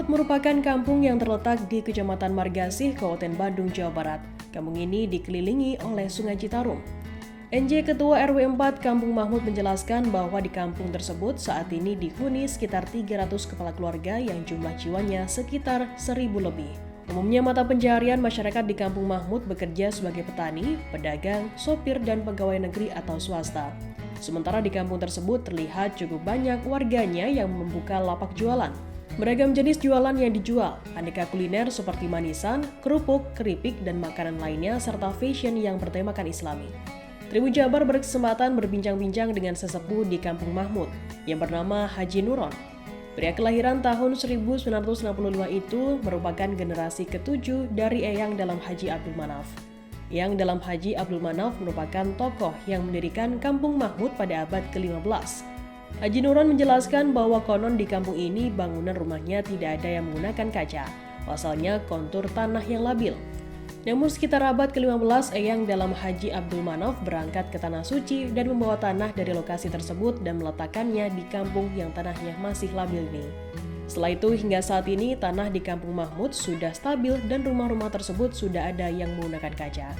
Mahmud merupakan kampung yang terletak di Kecamatan Margasih, Kabupaten Bandung, Jawa Barat. Kampung ini dikelilingi oleh Sungai Citarum. NJ Ketua RW 4 Kampung Mahmud menjelaskan bahwa di kampung tersebut saat ini dihuni sekitar 300 kepala keluarga yang jumlah jiwanya sekitar 1.000 lebih. Umumnya mata pencaharian masyarakat di Kampung Mahmud bekerja sebagai petani, pedagang, sopir, dan pegawai negeri atau swasta. Sementara di kampung tersebut terlihat cukup banyak warganya yang membuka lapak jualan. Beragam jenis jualan yang dijual, aneka kuliner seperti manisan, kerupuk, keripik, dan makanan lainnya, serta fashion yang bertemakan Islami. Tribun Jabar berkesempatan berbincang-bincang dengan sesepuh di Kampung Mahmud yang bernama Haji Nuron. Pria kelahiran tahun 1965 itu merupakan generasi ke-7 dari Eyang Dalam Haji Abdul Manaf. Eyang Dalam Haji Abdul Manaf merupakan tokoh yang mendirikan Kampung Mahmud pada abad ke-15. Haji Nuron menjelaskan bahwa konon di kampung ini bangunan rumahnya tidak ada yang menggunakan kaca, pasalnya kontur tanah yang labil. Namun sekitar abad ke-15, Eyang Dalam Haji Abdul Manaf berangkat ke Tanah Suci dan membawa tanah dari lokasi tersebut dan meletakkannya di kampung yang tanahnya masih labil ini. Setelah itu hingga saat ini tanah di Kampung Mahmud sudah stabil dan rumah-rumah tersebut sudah ada yang menggunakan kaca.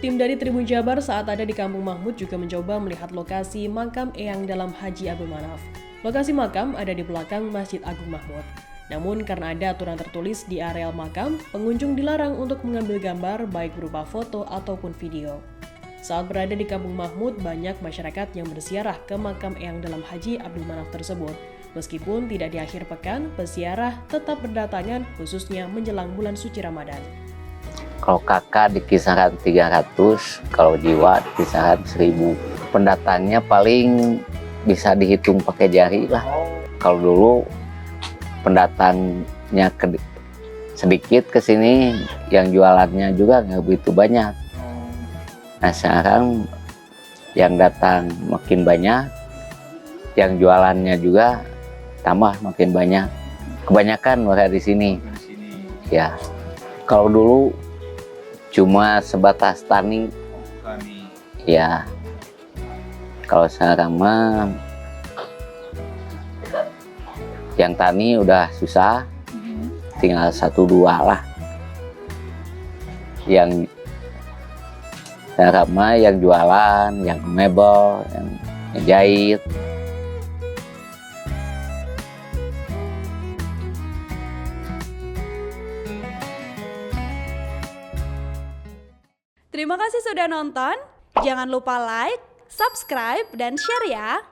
Tim dari Tribun Jabar saat ada di Kampung Mahmud juga mencoba melihat lokasi makam Eyang Dalam Haji Abdul Manaf. Lokasi makam ada di belakang Masjid Agung Mahmud. Namun karena ada aturan tertulis di areal makam, pengunjung dilarang untuk mengambil gambar baik berupa foto ataupun video. Saat berada di Kampung Mahmud, banyak masyarakat yang berziarah ke makam Eyang Dalam Haji Abdul Manaf tersebut. Meskipun tidak di akhir pekan, peziarah tetap berdatangan khususnya menjelang bulan suci Ramadan. Kalau kakak di kisaran 300, kalau jiwa di kisaran 1.000. Pendatangnya paling bisa dihitung pakai jari lah. Kalau dulu pendatangnya sedikit ke sini, yang jualannya juga nggak begitu banyak. Nah sekarang yang datang makin banyak, yang jualannya juga tambah makin banyak. Kebanyakan warga di sini. Ya, kalau dulu cuma sebatas tani. Ya, kalau sekarang mah yang tani udah susah, tinggal 1-2 lah. Yang sekarang mah yang jualan, yang mebel, yang ngejahit. Terima kasih sudah nonton. Jangan lupa like, subscribe, dan share ya.